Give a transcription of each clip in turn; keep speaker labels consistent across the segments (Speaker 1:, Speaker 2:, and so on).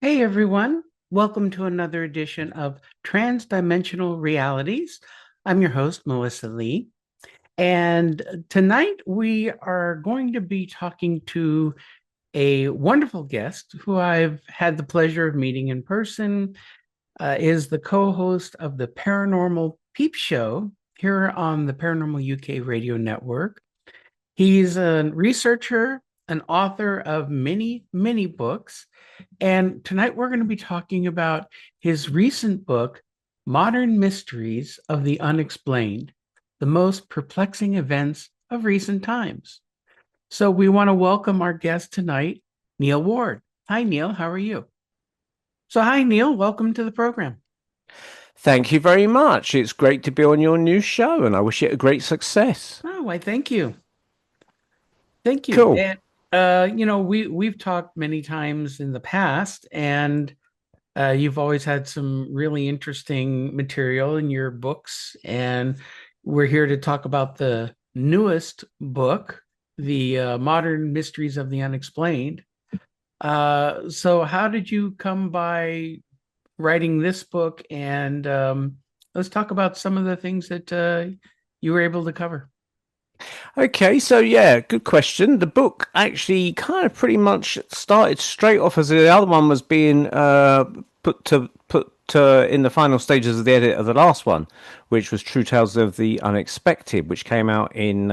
Speaker 1: Hey everyone, welcome to another edition of Transdimensional Realities. I'm your host, Melissa Lee, and tonight we are going to be talking to a wonderful guest who I've had the pleasure of meeting in person, is the co-host of the Paranormal Peep Show here on the Paranormal UK radio network. He's a researcher, an author of many, many books. And tonight we're going to be talking about his recent book, Modern Mysteries of the Unexplained, the most perplexing events of recent times. So we want to welcome our guest tonight, Neil Ward. Hi, Neil. How are you? Hi, Neil. Welcome to the program.
Speaker 2: Thank you very much. It's great to be on your new show, and I wish it a great success.
Speaker 1: Oh, I thank you. Thank you.
Speaker 2: Cool.
Speaker 1: And we've talked many times in the past, and you've always had some really interesting material in your books, and we're here to talk about the newest book, the Modern Mysteries of the Unexplained. So, how did you come by writing this book? And let's talk about some of the things that you were able to cover.
Speaker 2: Okay, so yeah, good question. The book actually kind of pretty much started straight off as the other one was being put in the final stages of the edit of the last one, which was True Tales of the Unexpected, which came out in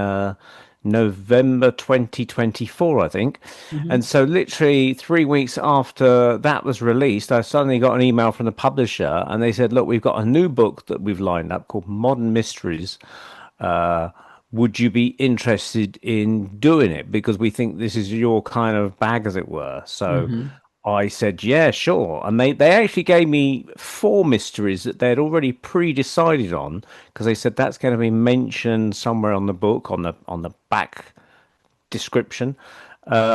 Speaker 2: November 2024, I think.
Speaker 1: Mhm.
Speaker 2: And so, literally 3 weeks after that was released, I suddenly got an email from the publisher, and they said, "Look, we've got a new book that we've lined up called Modern Mysteries. Uh, would you be interested in doing it? Because we think this is your kind of bag, as it were." So
Speaker 1: Mhm.
Speaker 2: I said, "Yeah, sure." And they actually gave me four mysteries that they'd already pre-decided on, because they said that's going to be mentioned somewhere on the book, on the back description,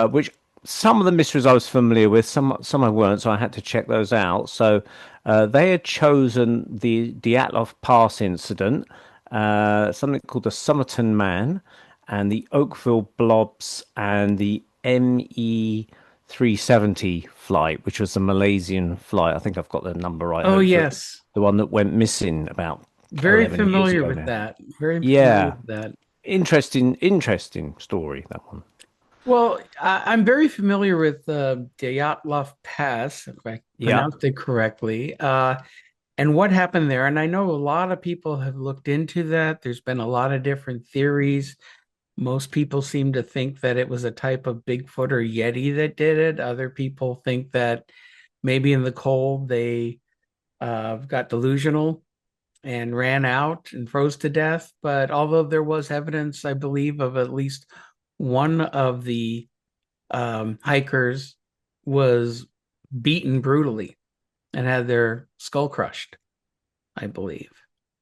Speaker 2: which some of the mysteries I was familiar with, some I weren't, so I had to check those out. So they had chosen the Dyatlov Pass incident, something called the Somerton Man, and the Oakville Blobs, and the ME 370 flight, which was the Malaysian flight. I think I've got the number right,
Speaker 1: Oh,
Speaker 2: hopefully.
Speaker 1: yes.
Speaker 2: The one that went missing about
Speaker 1: Very
Speaker 2: 11 years
Speaker 1: familiar
Speaker 2: ago
Speaker 1: with
Speaker 2: now.
Speaker 1: that. Very familiar
Speaker 2: Yeah,
Speaker 1: with that.
Speaker 2: interesting story, that one.
Speaker 1: Well, I'm very familiar with Dyatlov Pass, if I
Speaker 2: Yeah.
Speaker 1: pronounced it correctly, and what happened there. And I know a lot of people have looked into that. There's been a lot of different theories. Most people seem to think that it was a type of Bigfoot or Yeti that did it. Other people think that maybe in the cold they got delusional and ran out and froze to death. But although there was evidence, I believe, of at least one of the hikers was beaten brutally and had their skull crushed, I believe.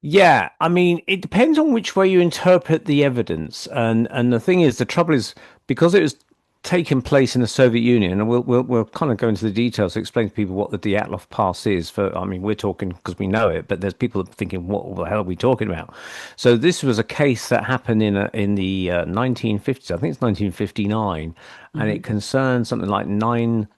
Speaker 2: Yeah, I mean, it depends on which way you interpret the evidence, and the thing is, the trouble is because it was taking place in the Soviet Union, and we'll kind of go into the details to explain to people what the Dyatlov Pass is. For I mean, we're talking because we know it, but there's people thinking, what the hell are we talking about? So this was a case that happened in the 1950s. I think it's 1959, and it
Speaker 1: Mhm.
Speaker 2: concerned something like nine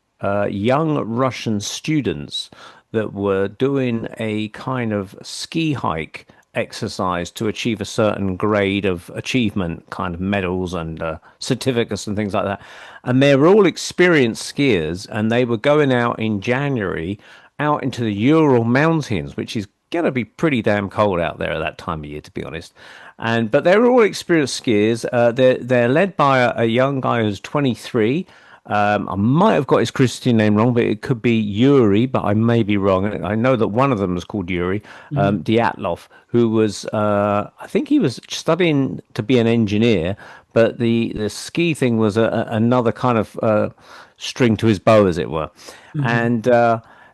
Speaker 2: young Russian students that were doing a kind of ski hike exercise to achieve a certain grade of achievement, kind of medals and certificates and things like that. And they were all experienced skiers, and they were going out in January out into the Ural Mountains, which is going to be pretty damn cold out there at that time of year, to be honest. And but they're all experienced skiers. They're led by a young guy who's 23. I might have got his Christian name wrong, but it could be Yuri, but I may be wrong. I know that one of them was called Yuri,
Speaker 1: Mhm.
Speaker 2: Dyatlov, who was, I think he was studying to be an engineer, but the ski thing was another kind of string to his bow, as it were.
Speaker 1: Mhm.
Speaker 2: And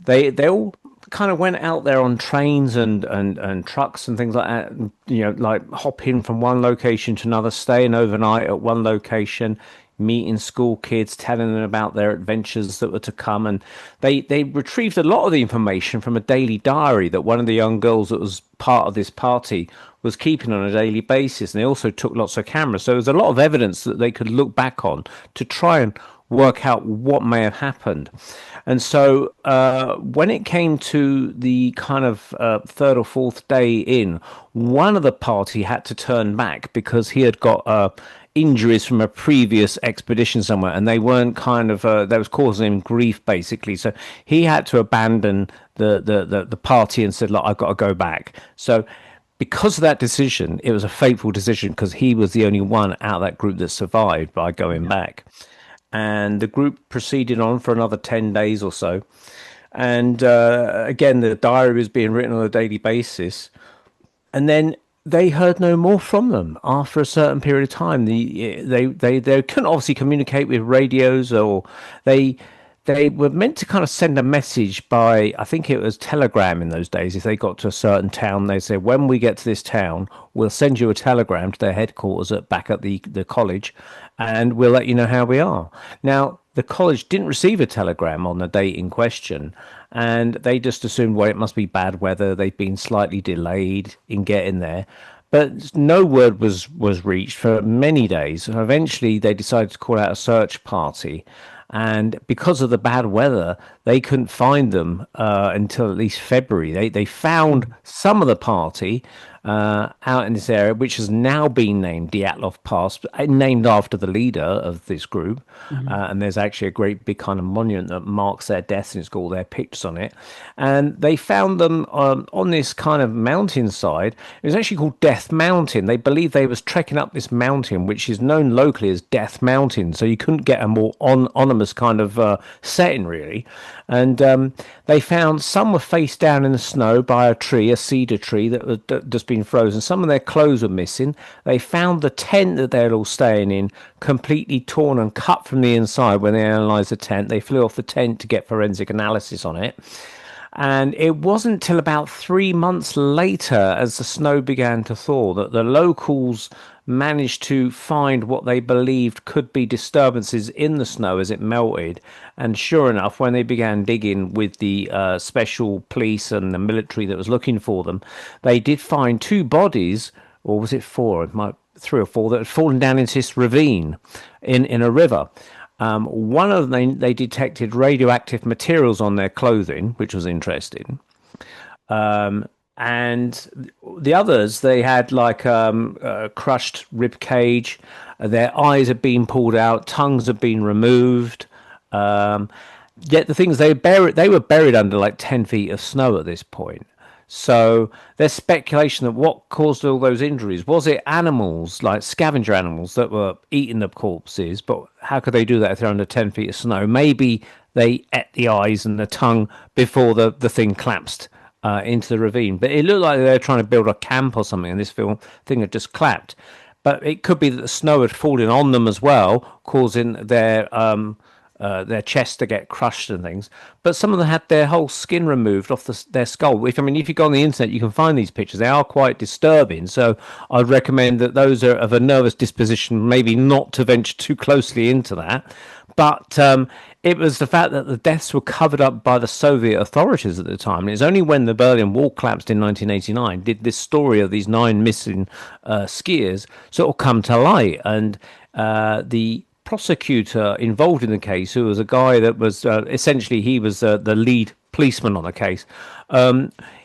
Speaker 2: they all kind of went out there on trains and trucks and things like that, and, like hopping from one location to another, staying overnight at one location, meeting school kids, telling them about their adventures that were to come. And they retrieved a lot of the information from a daily diary that one of the young girls that was part of this party was keeping on a daily basis. And they also took lots of cameras. So there's a lot of evidence that they could look back on to try and work out what may have happened. And so when it came to the kind of third or fourth day in, one of the party had to turn back because he had got injuries from a previous expedition somewhere, and they weren't kind of that was causing him grief basically. So he had to abandon the party and said, "Look, I've got to go back." So because of that decision, it was a fateful decision because he was the only one out of that group that survived by going
Speaker 1: Yeah.
Speaker 2: back. And the group proceeded on for another 10 days or so. And again, the diary was being written on a daily basis. And then they heard no more from them after a certain period of time. They couldn't obviously communicate with radios, or they they were meant to kind of send a message by, I think it was telegram in those days. If they got to a certain town, they said, when we get to this town, we'll send you a telegram to their headquarters back at the college, and we'll let you know how we are. Now, the college didn't receive a telegram on the date in question, and they just assumed, well, it must be bad weather. They've been slightly delayed in getting there. But no word was reached for many days. Eventually, they decided to call out a search party, and because of the bad weather, they couldn't find them until at least February. They found some of the party out in this area, which has now been named Dyatlov Pass, named after the leader of this group.
Speaker 1: Mhm.
Speaker 2: And there's actually a great big kind of monument that marks their deaths, and it's got all their pictures on it. And they found them on this kind of mountainside. It was actually called Death Mountain. They believed they was trekking up this mountain, which is known locally as Death Mountain. So you couldn't get a more ominous kind of setting, really. And they found some were face down in the snow by a tree, a cedar tree that had just been frozen. Some of their clothes were missing. They found the tent that they're all staying in completely torn and cut from the inside. When they analysed the tent, they flew off the tent to get forensic analysis on it. And it wasn't till about 3 months later, as the snow began to thaw, that the locals managed to find what they believed could be disturbances in the snow as it melted. And sure enough, when they began digging with the special police and the military that was looking for them, they did find two bodies, or was it four? It might three or four that had fallen down into this ravine in a river. One of them, they detected radioactive materials on their clothing, which was interesting. And the others, they had like crushed rib cage. Their eyes had been pulled out, tongues had been removed. Um, Yet the things they were buried under like 10 feet of snow at this point. So there's speculation that what caused all those injuries was it animals like scavenger animals that were eating the corpses, but how could they do that if they're under 10 feet of snow? Maybe they ate the eyes and the tongue before the thing collapsed into the ravine. But it looked like they were trying to build a camp or something, and this thing had just collapsed. But it could be that the snow had fallen on them as well, causing their chest to get crushed and things. But some of them had their whole skin removed off their skull. If you go on the internet, you can find these pictures. They are quite disturbing. So I'd recommend that those are of a nervous disposition, maybe not to venture too closely into that. But it was the fact that the deaths were covered up by the Soviet authorities at the time. And it's only when the Berlin Wall collapsed in 1989 did this story of these nine missing skiers sort of come to light. And the prosecutor involved in the case, who was a guy that was essentially he was the lead policeman on the case.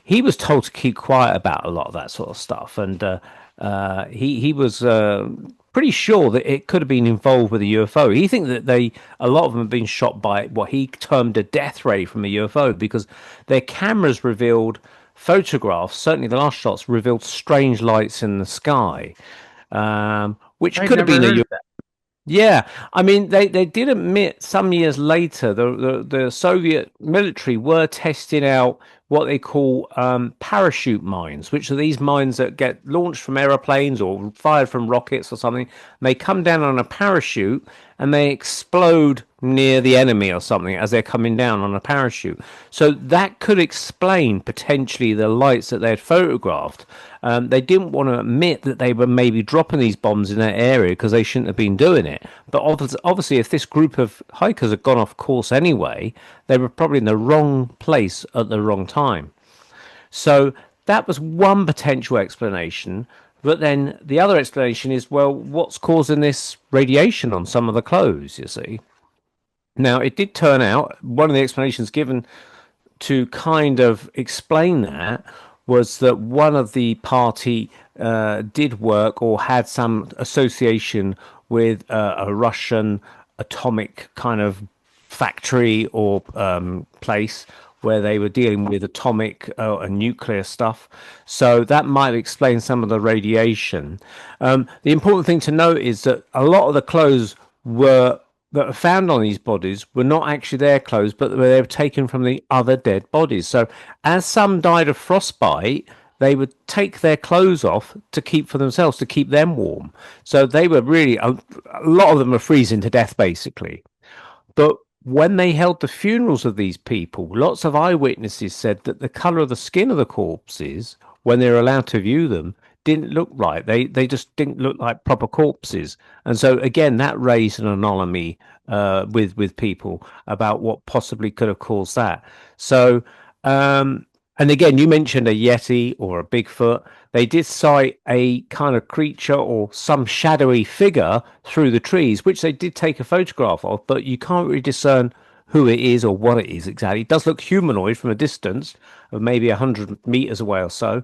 Speaker 2: He was told to keep quiet about a lot of that sort of stuff, and he was pretty sure that it could have been involved with a UFO. He think that a lot of them have been shot by what he termed a death ray from a UFO because their cameras revealed photographs. Certainly, the last shots revealed strange lights in the sky, which
Speaker 1: I'd
Speaker 2: could have
Speaker 1: never
Speaker 2: been
Speaker 1: heard
Speaker 2: a
Speaker 1: of that.
Speaker 2: yeah, I mean they did admit some years later the Soviet military were testing out what they call parachute mines, which are these mines that get launched from aeroplanes or fired from rockets or something. They come down on a parachute and they explode near the enemy or something as they're coming down on a parachute. So that could explain potentially the lights that they had photographed. They didn't want to admit that they were maybe dropping these bombs in that area because they shouldn't have been doing it. But obviously, if this group of hikers had gone off course anyway, they were probably in the wrong place at the wrong time. So that was one potential explanation. But then the other explanation is, well, what's causing this radiation on some of the clothes, you see? Now, it did turn out one of the explanations given to kind of explain that was that one of the party did work or had some association with a Russian atomic kind of factory or place where they were dealing with atomic and nuclear stuff. So that might explain some of the radiation. The important thing to note is that a lot of the clothes were that are found on these bodies were not actually their clothes, but they were taken from the other dead bodies. So, as some died of frostbite, they would take their clothes off to keep for themselves, to keep them warm. So, they were really, a lot of them were freezing to death, basically. But when they held the funerals of these people, lots of eyewitnesses said that the color of the skin of the corpses, when they were allowed to view them, didn't look right. They just didn't look like proper corpses. And so again, that raised an anomaly with people about what possibly could have caused that. So um, and again, you mentioned a Yeti or a Bigfoot. They did sight a kind of creature or some shadowy figure through the trees, which they did take a photograph of, but you can't really discern who it is or what it is exactly. It does look humanoid from a distance of maybe 100 meters away or so.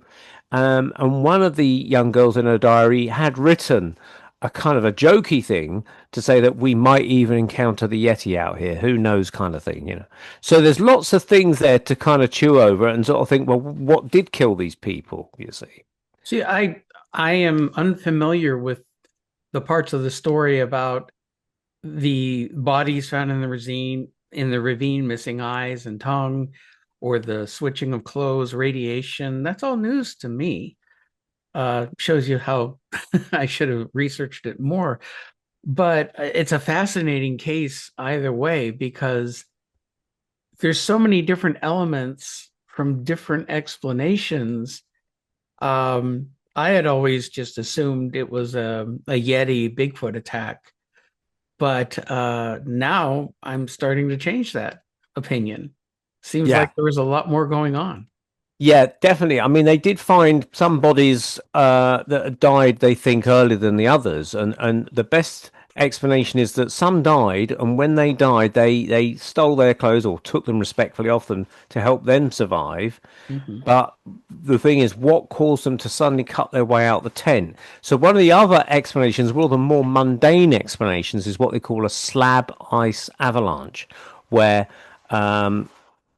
Speaker 2: And one of the young girls in her diary had written a kind of a jokey thing to say that we might even encounter the Yeti out here. Who knows, kind of thing, you know. So there's lots of things there to kind of chew over and sort of think, well, what did kill these people? You see.
Speaker 1: See, I am unfamiliar with the parts of the story about the bodies found in the ravine, missing eyes and tongue, or the switching of clothes, radiation. That's all news to me. Shows you how I should have researched it more. But it's a fascinating case either way because there's so many different elements from different explanations. I had always just assumed it was a Yeti Bigfoot attack, but now I'm starting to change that opinion. Seems like
Speaker 2: Yeah.
Speaker 1: there was a lot more going on.
Speaker 2: Yeah, definitely. I mean, they did find some bodies that had died, they think, earlier than the others, and the best explanation is that some died, and when they died, they stole their clothes or took them respectfully off them to help them survive.
Speaker 1: Mhm.
Speaker 2: But the thing is, what caused them to suddenly cut their way out the tent? So one of the other explanations, well, the more mundane explanations, is what they call a slab ice avalanche, where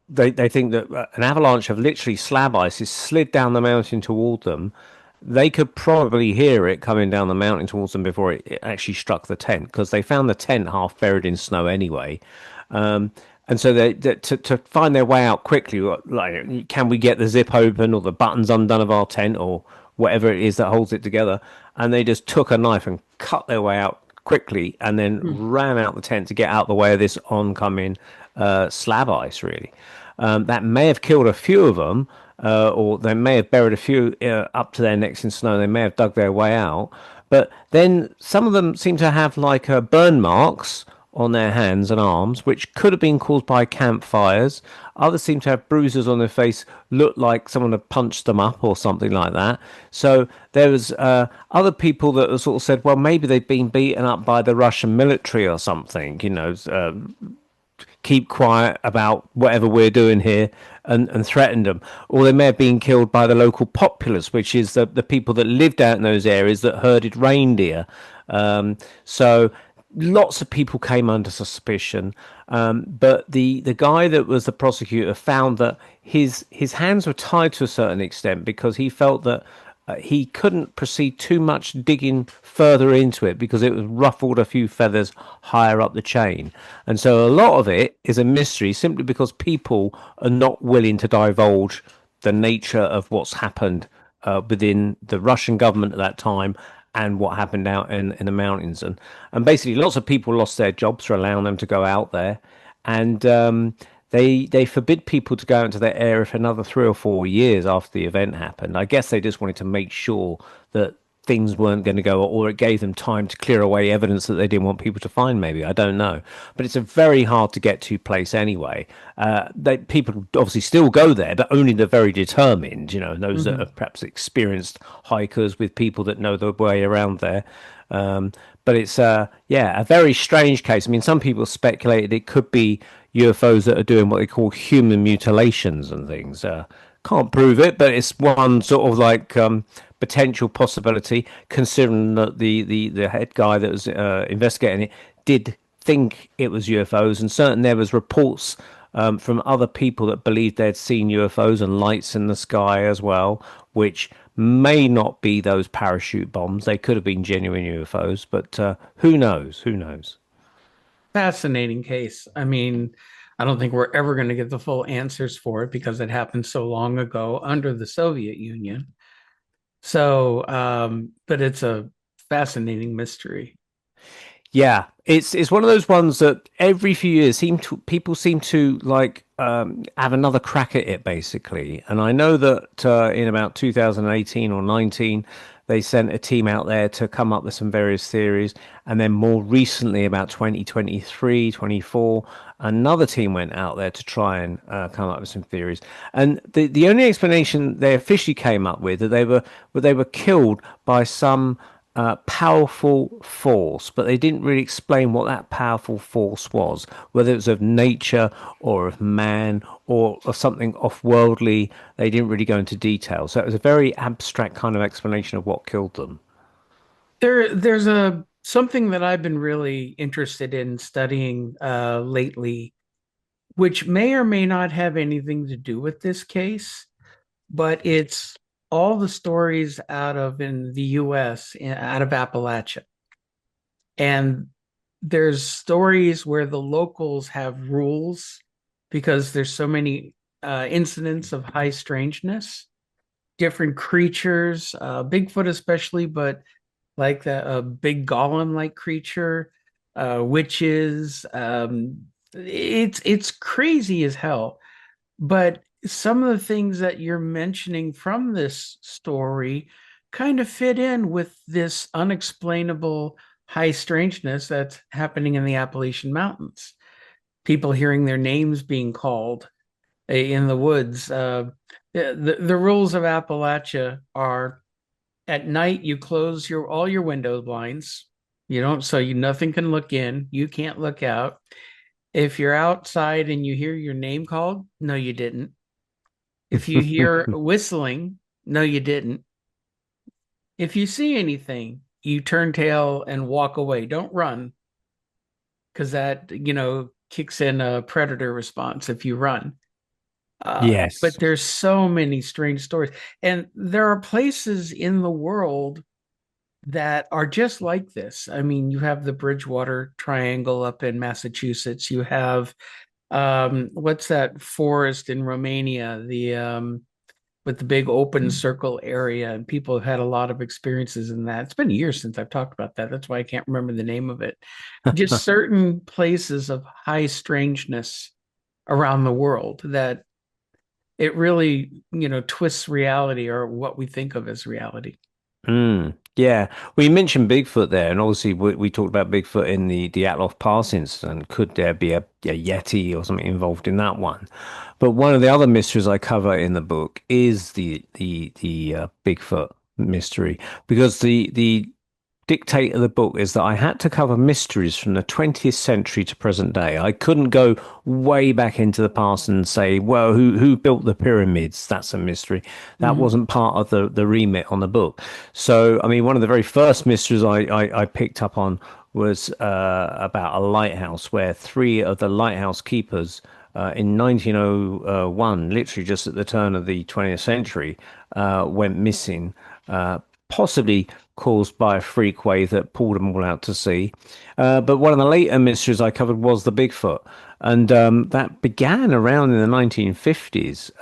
Speaker 2: they think that an avalanche of literally slab ice is slid down the mountain toward them. They could probably hear it coming down the mountain towards them before it actually struck the tent because they found the tent half buried in snow anyway. And so to find their way out quickly, like, can we get the zip open or the buttons undone of our tent or whatever it is that holds it together? And they just took a knife and cut their way out quickly and then
Speaker 1: Hmm.
Speaker 2: ran out the tent to get out the way of this oncoming slab ice, really. That may have killed a few of them, or they may have buried a few up to their necks in snow. They may have dug their way out. But then some of them seem to have like burn marks on their hands and arms, which could have been caused by campfires. Others seem to have bruises on their face, look like someone had punched them up or something like that. So there was other people that sort of said, well, maybe they'd been beaten up by the Russian military or something, you know, keep quiet about whatever we're doing here and threatened them. Or they may have been killed by the local populace, which is the people that lived out in those areas that herded reindeer. So lots of people came under suspicion. But the guy that was the prosecutor found that his hands were tied to a certain extent because he felt that he couldn't proceed too much digging further into it because it was ruffled a few feathers higher up the chain. And so a lot of it is a mystery simply because people are not willing to divulge the nature of what's happened within the Russian government at that time and what happened out in the mountains. And basically, lots of people lost their jobs for allowing them to go out there. And they forbid people to go into their area for another 3 or 4 years after the event happened. I guess they just wanted to make sure that things weren't going to go, or it gave them time to clear away evidence that they didn't want people to find. Maybe I don't know, but it's a very hard to get to place anyway. People obviously still go there, but only the very determined. You know, those that are
Speaker 1: Mhm.
Speaker 2: perhaps experienced hikers with people that know the way around there. Um, but it's yeah, a very strange case. I mean, some people speculated it could be UFOs that are doing what they call human mutilations and things. Can't prove it, but it's one sort of like potential possibility, considering that the head guy that was investigating it did think it was UFOs, and certain there was reports from other people that believed they'd seen UFOs and lights in the sky as well, which may not be those parachute bombs. They could have been genuine UFOs, but who knows? Who knows?
Speaker 1: Fascinating case. I mean, I don't think we're ever going to get the full answers for it because it happened so long ago under the Soviet Union. So, but it's a fascinating mystery.
Speaker 2: Yeah, it's one of those ones that every few years people seem to like have another crack at it basically. And I know that in about 2018 or 19, they sent a team out there to come up with some various theories, and then more recently, about 2023, 24, another team went out there to try and come up with some theories. And the only explanation they officially came up with that they were killed by some powerful force, but they didn't really explain what that powerful force was, whether it was of nature or of man or of something off-worldly. They didn't really go into detail. So it was a very abstract kind of explanation of what killed them.
Speaker 1: There's a something that I've been really interested in studying lately, which may or may not have anything to do with this case, but it's all the stories out of in the US, out of Appalachia. And there's stories where the locals have rules because there's so many incidents of high strangeness, different creatures, Bigfoot especially, but like the big golem-like creature, witches. It's crazy as hell. But some of the things that you're mentioning from this story kind of fit in with this unexplainable high strangeness that's happening in the Appalachian Mountains. People hearing their names being called in the woods. The rules of Appalachia are at night you close your all your window blinds. You don't, so you nothing can look in. You can't look out. If you're outside and you hear your name called, no, you didn't. If you hear whistling, no, you didn't. If you see anything, you turn tail and walk away. Don't run because that, kicks in a predator response if you run. But
Speaker 2: Yes.
Speaker 1: there's so many strange stories. And there are places in the world that are just like this. I mean, you have the Bridgewater Triangle up in Massachusetts. You have what's that forest in Romania? The with the big open circle area, and people have had a lot of experiences in that. It's been years since I've talked about that. That's why I can't remember the name of it. Just certain places of high strangeness around the world that it really, twists reality or what we think of as reality.
Speaker 2: Mm, yeah. Well, you mentioned Bigfoot there, and obviously we talked about Bigfoot in the Dyatlov Pass incident. Could there be a Yeti or something involved in that one? But one of the other mysteries I cover in the book is the Bigfoot mystery, because the dictate of the book is that I had to cover mysteries from the 20th century to present day. I couldn't go way back into the past and say, well, who built the pyramids? That's a mystery. That
Speaker 1: Mhm.
Speaker 2: wasn't part of the remit on the book. So, I mean, one of the very first mysteries I picked up on was about a lighthouse where three of the lighthouse keepers in 1901, literally just at the turn of the 20th century, went missing. Possibly caused by a freak wave that pulled them all out to sea. But one of the later mysteries I covered was the Bigfoot, and that began around in the 1950s.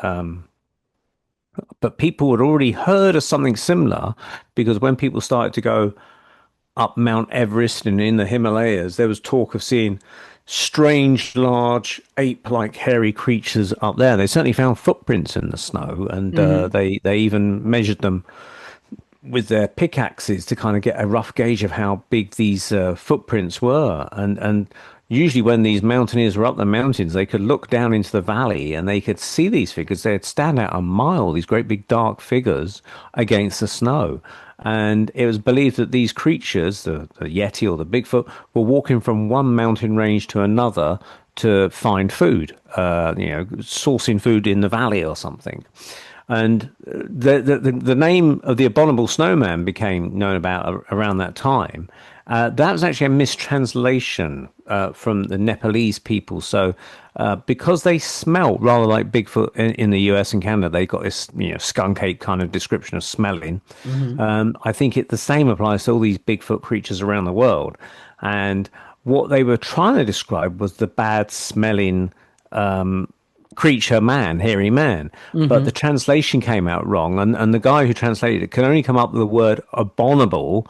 Speaker 2: But people had already heard of something similar because when people started to go up Mount Everest and in the Himalayas, there was talk of seeing strange, large, ape-like, hairy creatures up there. They certainly found footprints in the snow, and
Speaker 1: Mhm.
Speaker 2: they even measured them with their pickaxes to kind of get a rough gauge of how big these footprints were. And usually when these mountaineers were up the mountains, they could look down into the valley and they could see these figures. They'd stand out a mile, these great big dark figures against the snow. And it was believed that these creatures, the Yeti or the Bigfoot, were walking from one mountain range to another to find food, sourcing food in the valley or something. And the name of the abominable snowman became known about around that time. That was actually a mistranslation from the Nepalese people. So because they smelt rather like Bigfoot in the US and Canada, they got this skunk ape kind of description of smelling.
Speaker 1: Hmm.
Speaker 2: I think the same applies to all these Bigfoot creatures around the world. And what they were trying to describe was the bad smelling creature man, hairy man. But the
Speaker 1: Hmm.
Speaker 2: translation came out wrong, and the guy who translated it could only come up with the word abominable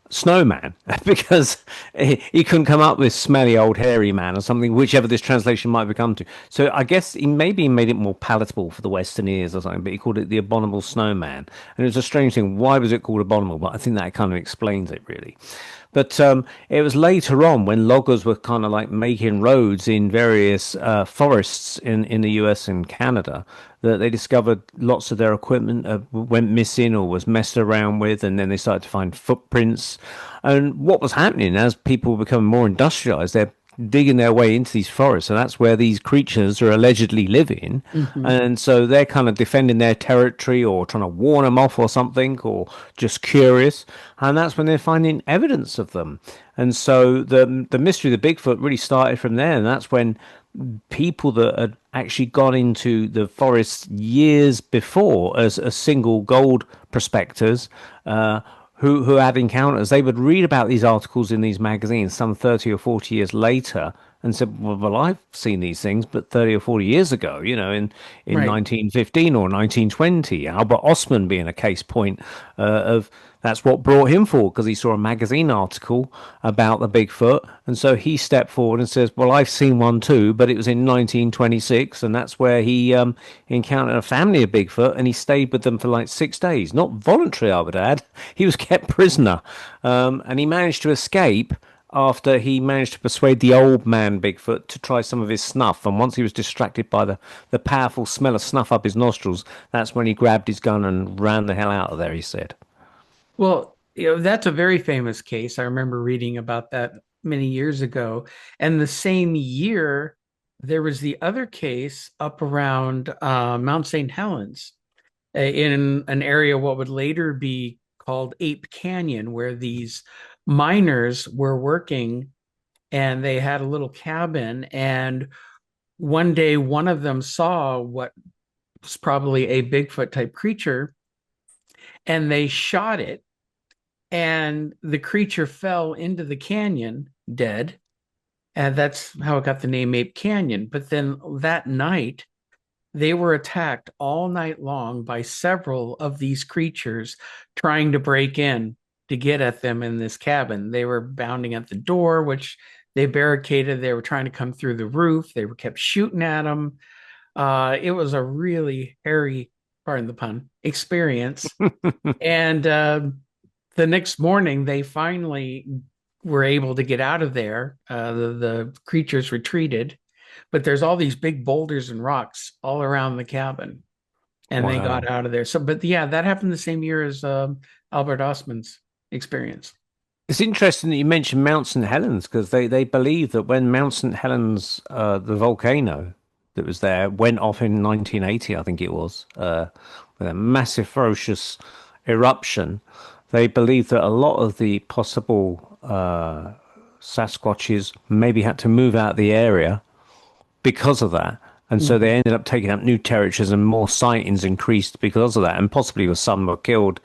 Speaker 2: snowman because he couldn't come up with smelly old hairy man or something, whichever this translation might become to. So I guess he maybe made it more palatable for the Western ears or something, but he called it the abominable snowman. And it was a strange thing. Why was it called abominable? But I think that kind of explains it really. But it was later on when loggers were kind of like making roads in various forests in the US and Canada that they discovered lots of their equipment went missing or was messed around with, and then they started to find footprints. And what was happening as people were becoming more industrialized, they're digging their way into these forests, and that's where these creatures are allegedly living.
Speaker 1: Hmm.
Speaker 2: And so they're kind of defending their territory or trying to warn them off or something, or just curious. And that's when they're finding evidence of them. And so the mystery of the Bigfoot really started from there, and that's when people that had actually gone into the forest years before as single gold prospectors who had encounters, they would read about these articles in these magazines some 30 or 40 years later and said, well, I've seen these things, but 30 or 40 years ago, in
Speaker 1: Right.
Speaker 2: 1915 or 1920, Albert Ostman being a case point of that's what brought him forward because he saw a magazine article about the Bigfoot. And so he stepped forward and says, well, I've seen one too, but it was in 1926. And that's where he encountered a family of Bigfoot and he stayed with them for like 6 days. Not voluntary, I would add. He was kept prisoner. And he managed to escape after he managed to persuade the old man Bigfoot to try some of his snuff. And once he was distracted by the powerful smell of snuff up his nostrils, that's when he grabbed his gun and ran the hell out of there, he said.
Speaker 1: Well, that's a very famous case. I remember reading about that many years ago. And the same year, there was the other case up around Mount St. Helens in an area what would later be called Ape Canyon, where these miners were working and they had a little cabin. And one day, one of them saw what was probably a Bigfoot type creature and they shot it and the creature fell into the canyon dead. And that's how it got the name Ape Canyon. But then that night, they were attacked all night long by several of these creatures trying to break in to get at them in this cabin. They were bounding at the door, which they barricaded. They were trying to come through the roof. They were kept shooting at them. It was a really hairy, pardon the pun, experience. And the next morning, they finally were able to get out of there. The creatures retreated, but there's all these big boulders and rocks all around the cabin, and they got
Speaker 2: Wow.
Speaker 1: out of there. So, but yeah, that happened the same year as Albert Ostman's experience.
Speaker 2: It's interesting that you mentioned Mount St. Helens because they believe that when Mount St. Helens, the volcano that was there, went off in 1980, I think it was, with a massive, ferocious eruption, they believe that a lot of the possible Sasquatches maybe had to move out of the area because of that. And so they
Speaker 1: Mhm.
Speaker 2: ended up taking up new territories and more sightings increased because of that. And possibly some were killed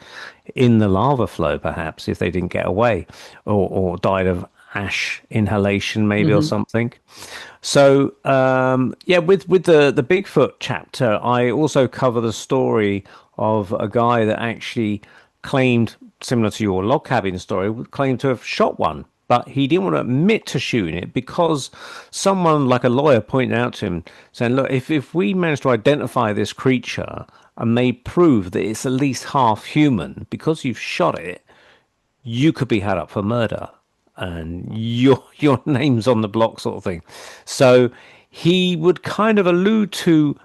Speaker 2: in the lava flow, perhaps, if they didn't get away or died of ash inhalation, maybe, or
Speaker 1: Mhm.
Speaker 2: something. So, yeah, with the Bigfoot chapter, I also cover the story of a guy that actually claimed, similar to your log cabin story, claimed to have shot one. but he didn't want to admit to shooting it because someone like a lawyer pointed out to him saying, look, if we manage to identify this creature and they prove that it's at least half human because you've shot it, you could be had up for murder and your name's on the block sort of thing. So he would kind of allude to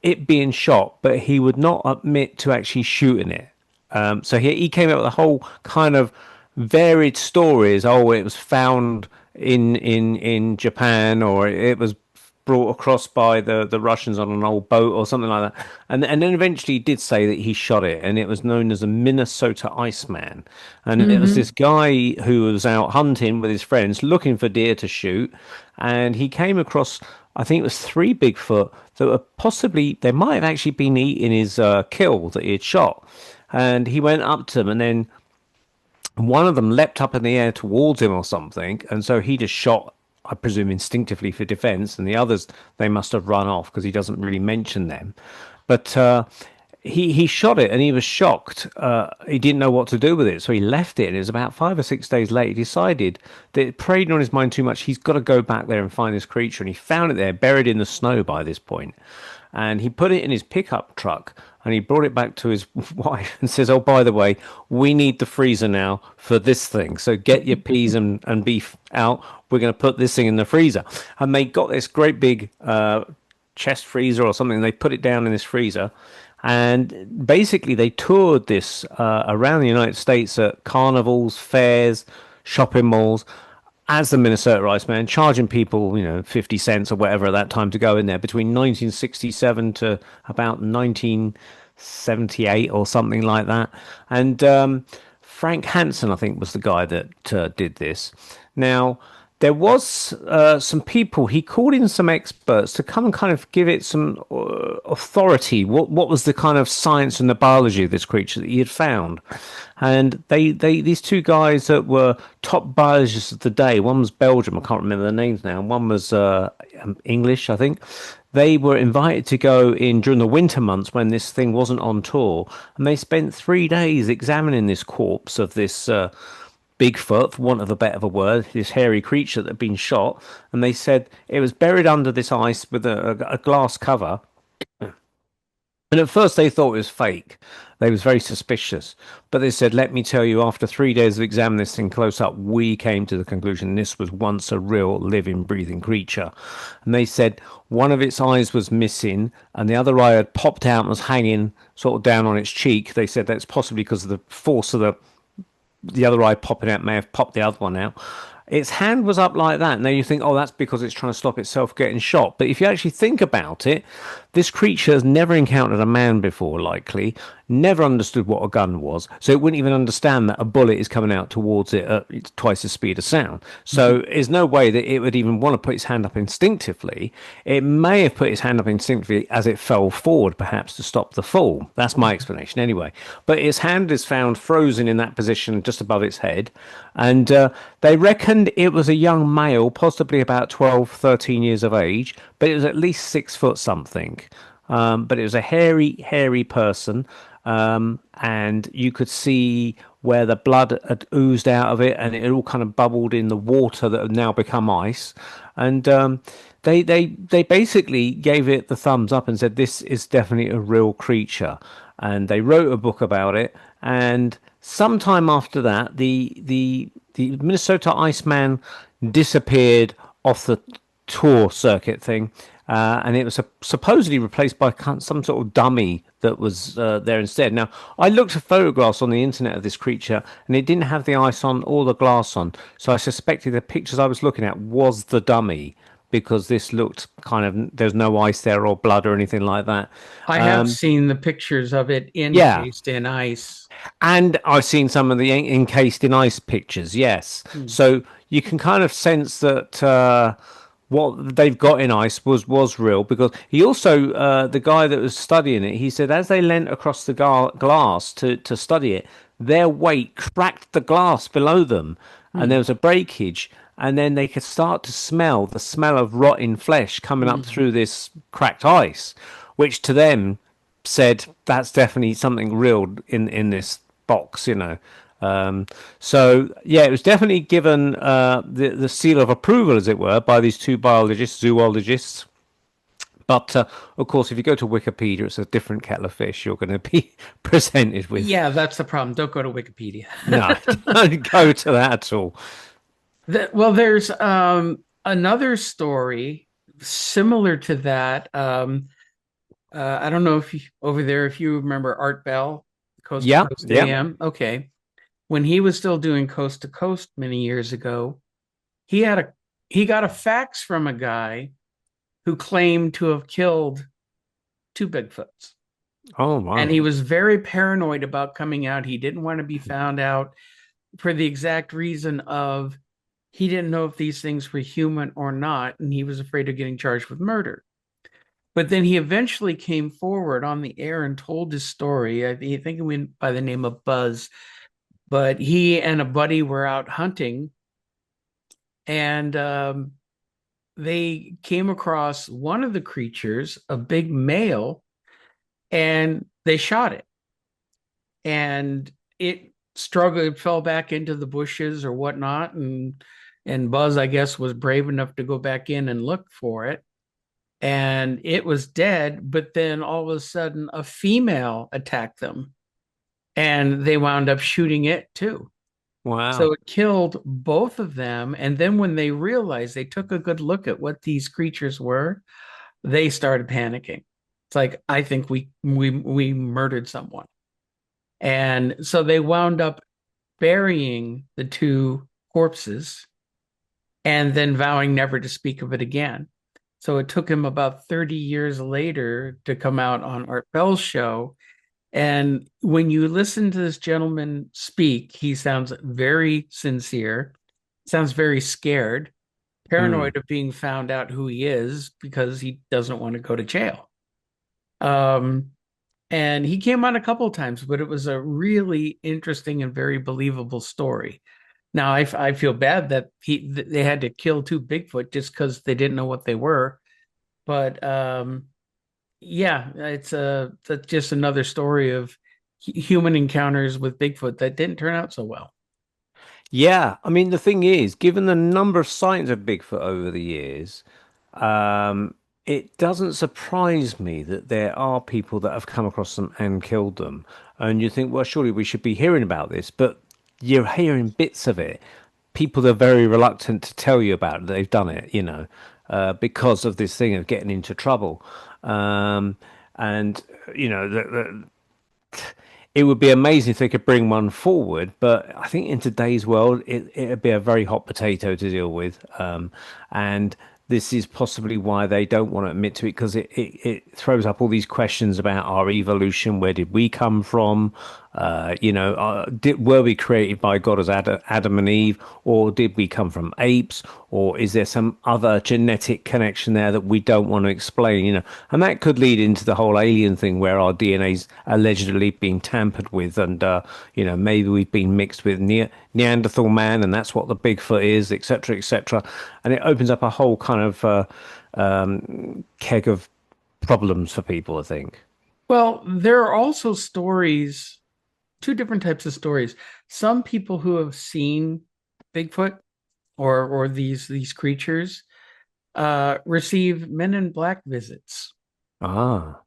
Speaker 2: it being shot, but he would not admit to actually shooting it. So he came up with a whole kind of varied stories. Oh, it was found in Japan, or it was brought across by the Russians on an old boat or something like that. And then eventually he did say that he shot it, and it was known as a Minnesota Iceman. And it was
Speaker 1: Hmm.
Speaker 2: this guy who was out hunting with his friends looking for deer to shoot, and he came across, I think it was three Bigfoot that were possibly, they might have actually been eating his kill that he had shot. And he went up to them, and then one of them leapt up in the air towards him or something, and so he just shot, I presume, instinctively for defense, and the others, they must have run off because he doesn't really mention them. But he shot it, and he was shocked. He didn't know what to do with it, so he left it. And it was about 5 or 6 days later, he decided that it preyed on his mind too much. He's got to go back there and find this creature, and he found it there, buried in the snow by this point. And he put it in his pickup truck, and he brought it back to his wife and says, oh, by the way, we need the freezer now for this thing. So get your peas and beef out. We're going to put this thing in the freezer. And they got this great big chest freezer or something. They put it down in this freezer. And basically, they toured this around the United States at carnivals, fairs, shopping malls as the Minnesota Iceman, charging people, 50 cents or whatever at that time to go in there between 1967 to about 1978 or something like that. And Frank Hansen, I think, was the guy that did this. Now, there was some people, he called in some experts to come and kind of give it some authority. What was the kind of science and the biology of this creature that he had found? And these two guys that were top biologists of the day, one was Belgium, I can't remember their names now, and one was English, I think. They were invited to go in during the winter months when this thing wasn't on tour, and they spent 3 days examining this corpse of this Bigfoot, for want of a better word, this hairy creature that had been shot, and they said it was buried under this ice with a glass cover. And at first they thought it was fake. They was very suspicious. But they said, let me tell you, after 3 days of examining this thing close up, we came to the conclusion this was once a real living, breathing creature. And they said one of its eyes was missing and the other eye had popped out and was hanging sort of down on its cheek. They said that's possibly because of the force of the other eye popping out may have popped the other one out. Its hand was up like that. Now you think, oh, that's because it's trying to stop itself getting shot. But if you actually think about it, this creature has never encountered a man before, likely, never understood what a gun was. So it wouldn't even understand that a bullet is coming out towards it at twice the speed of sound. So there's no way that it would even want to put its hand up instinctively. It may have put its hand up instinctively as it fell forward, perhaps to stop the fall. That's my explanation anyway. But its hand is found frozen in that position just above its head. And they reckoned it was a young male, possibly about 12, 13 years of age, but it was at least 6 foot something. But it was a hairy person. And you could see where the blood had oozed out of it, and it had all kind of bubbled in the water that had now become ice. And they basically gave it the thumbs up and said this is definitely a real creature. And they wrote a book about it. And sometime after that, the Minnesota Iceman disappeared off the tour circuit thing. And it was supposedly replaced by some sort of dummy that was there instead. Now, I looked at photographs on the internet of this creature, and it didn't have the ice on or the glass on. So I suspected the pictures I was looking at was the dummy because this looked kind of, there's no ice there or blood or anything like that.
Speaker 1: I have seen the pictures of it
Speaker 2: Yeah.
Speaker 1: encased in ice.
Speaker 2: And I've seen some of the encased in ice pictures, yes.
Speaker 1: Hmm.
Speaker 2: So you can kind of sense that what they've got in ice was real because he also the guy that was studying it, he said as they leant across the glass to study it, their weight cracked the glass below them, and
Speaker 1: Hmm.
Speaker 2: there was a breakage, and then they could start to smell the smell of rotting flesh coming up
Speaker 1: Hmm.
Speaker 2: through this cracked ice, which to them said that's definitely something real in this box. Um, so yeah, it was definitely given the seal of approval, as it were, by these two biologists, zoologists. But of course, if you go to Wikipedia, it's a different kettle of fish you're going to be presented with.
Speaker 1: Yeah, that's the problem. Don't go to Wikipedia.
Speaker 2: No, don't go to that at all.
Speaker 1: Well, there's another story similar to that. I don't know if you, over there, if you remember Art Bell, Coast to
Speaker 2: Yeah,
Speaker 1: Coast
Speaker 2: yeah.
Speaker 1: AM. Okay. When he was still doing Coast to Coast many years ago, he had a he got a fax from a guy who claimed to have killed two Bigfoots.
Speaker 2: Oh,
Speaker 1: And he
Speaker 2: wow.
Speaker 1: was very paranoid about coming out. He didn't want to be found out for the exact reason of he didn't know if these things were human or not, and he was afraid of getting charged with murder. But then he eventually came forward on the air and told his story. I think he went by the name of Buzz, but he and a buddy were out hunting, and they came across one of the creatures, a big male, and they shot it. And it struggled, it fell back into the bushes or whatnot, and Buzz, I guess, was brave enough to go back in and look for it. And it was dead, but then all of a sudden a female attacked them and they wound up shooting it too. So
Speaker 2: Wow.
Speaker 1: it killed both of them. And then when they realized, they took a good look at what these creatures were, they started panicking. It's like, I think we murdered someone. And so they wound up burying the two corpses and then vowing never to speak of it again. So it took him about 30 years later to come out on Art Bell's show. And when you listen to this gentleman speak, he sounds very sincere, sounds very scared,
Speaker 2: Mm.
Speaker 1: paranoid of being found out who he is because he doesn't want to go to jail. Um, and he came on a couple of times, but it was a really interesting and very believable story. Now, I feel bad that they had to kill two Bigfoot just because they didn't know what they were. But yeah, that's just another story of human encounters with Bigfoot that didn't turn out so well.
Speaker 2: Yeah, I mean, the thing is, given the number of sightings of Bigfoot over the years, um, it doesn't surprise me that there are people that have come across them and killed them. And you think, well, surely we should be hearing about this, but you're hearing bits of it. People are very reluctant to tell you about it, they've done it, because of this thing of getting into trouble. Um, and, the it would be amazing if they could bring one forward, but I think in today's world, it'd be a very hot potato to deal with. And this is possibly why they don't want to admit to it because it throws up all these questions about our evolution. Where did we come from? Were we created by God as Adam and Eve, or did we come from apes, or is there some other genetic connection there that we don't want to explain? And that could lead into the whole alien thing where our DNA's allegedly being tampered with, and maybe we've been mixed with Neanderthal man, and that's what the Bigfoot is, etc., etc. And it opens up a whole kind of keg of problems for people, I think.
Speaker 1: Well, there are also stories, two different types of stories. Some people who have seen Bigfoot or these creatures receive men in black visits
Speaker 2: Ah,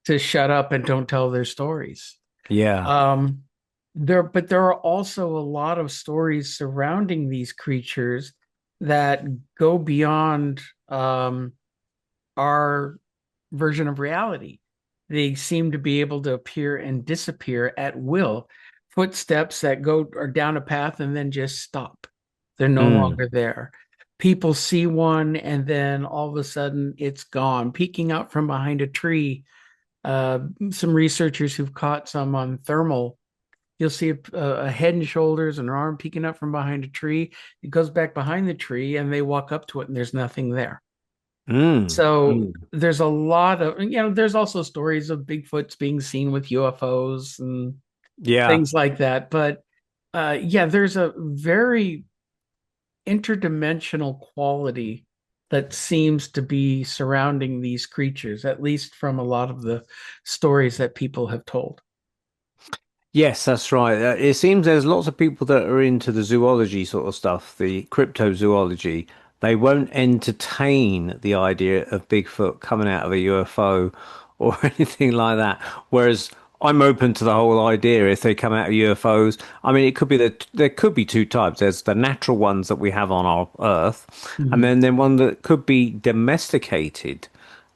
Speaker 1: to shut up and don't tell their stories.
Speaker 2: yeah.
Speaker 1: Um, but there are also a lot of stories surrounding these creatures that go beyond our version of reality. They seem to be able to appear and disappear at will. Footsteps that go or down a path and then just stop. They're no
Speaker 2: Mm.
Speaker 1: longer there. People see one and then all of a sudden it's gone, peeking out from behind a tree. Some researchers who've caught some on thermal, you'll see a head and shoulders and an arm peeking out from behind a tree. It goes back behind the tree and they walk up to it and there's nothing there.
Speaker 2: Mm.
Speaker 1: So
Speaker 2: Mm.
Speaker 1: there's a lot of, there's also stories of Bigfoots being seen with UFOs and
Speaker 2: Yeah.
Speaker 1: things like that. But yeah, there's a very interdimensional quality that seems to be surrounding these creatures, at least from a lot of the stories that people have told.
Speaker 2: Yes, that's right. It seems there's lots of people that are into the zoology sort of stuff, the cryptozoology. They won't entertain the idea of Bigfoot coming out of a UFO or anything like that. Whereas I'm open to the whole idea if they come out of UFOs. I mean, it could be that there could be two types. There's the natural ones that we have on our Earth, and
Speaker 1: Mhm.
Speaker 2: then one that could be domesticated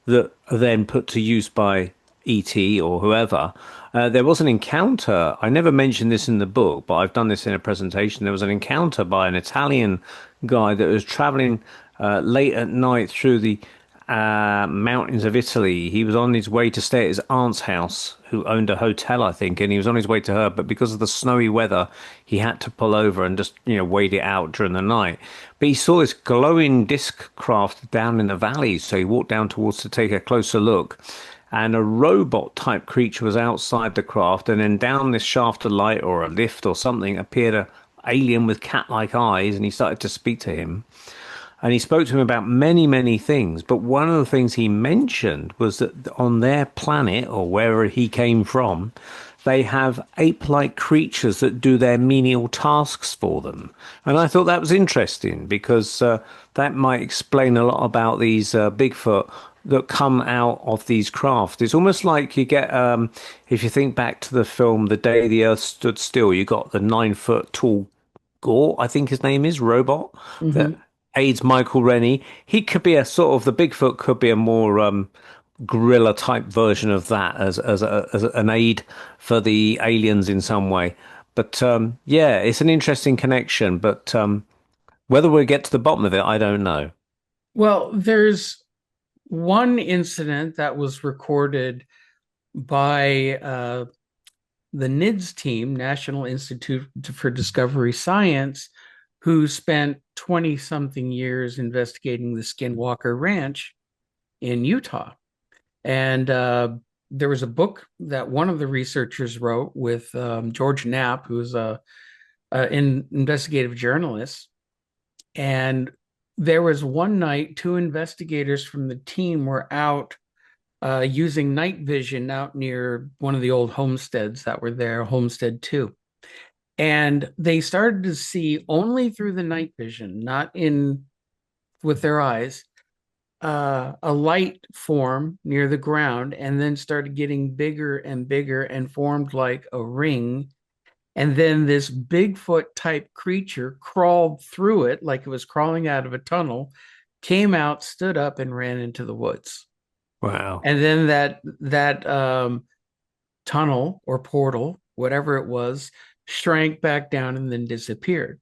Speaker 2: that are then put to use by ET or whoever. There was an encounter. I never mentioned this in the book, but I've done this in a presentation. There was an encounter by an Italian guy that was traveling late at night through the mountains of Italy. He was on his way to stay at his aunt's house, who owned a hotel, I think, and he was on his way to her. But because of the snowy weather, he had to pull over and just, wait it out during the night. But he saw this glowing disc craft down in the valley, so he walked down towards to take a closer look. And a robot type creature was outside the craft, and then down this shaft of light or a lift or something appeared a alien with cat-like eyes, and he started to speak to him. And he spoke to him about many, many things. But one of the things he mentioned was that on their planet, or wherever he came from, they have ape-like creatures that do their menial tasks for them. And I thought that was interesting because that might explain a lot about these Bigfoot that come out of these craft. It's almost like you get, if you think back to the film The Day the Earth Stood Still, you got the 9 foot tall Gore, I think his name is, robot that
Speaker 1: Mhm.
Speaker 2: aids Michael Rennie. He could be a sort of the Bigfoot could be a more gorilla type version of that as an aid for the aliens in some way. But yeah, it's an interesting connection. But whether we get to the bottom of it, I don't know.
Speaker 1: Well, there's one incident that was recorded by the NIDS team, National Institute for Discovery Science, who spent 20 something years investigating the Skinwalker Ranch in Utah. And there was a book that one of the researchers wrote with George Knapp, who's an investigative journalist. And there was one night, two investigators from the team were out using night vision out near one of the old homesteads that were there, Homestead 2. And they started to see only through the night vision, not in with their eyes, a light form near the ground, and then started getting bigger and bigger and formed like a ring. And then this Bigfoot type creature crawled through it like it was crawling out of a tunnel, came out, stood up, and ran into the woods.
Speaker 2: Wow.
Speaker 1: And then that tunnel or portal, whatever it was, shrank back down and then disappeared.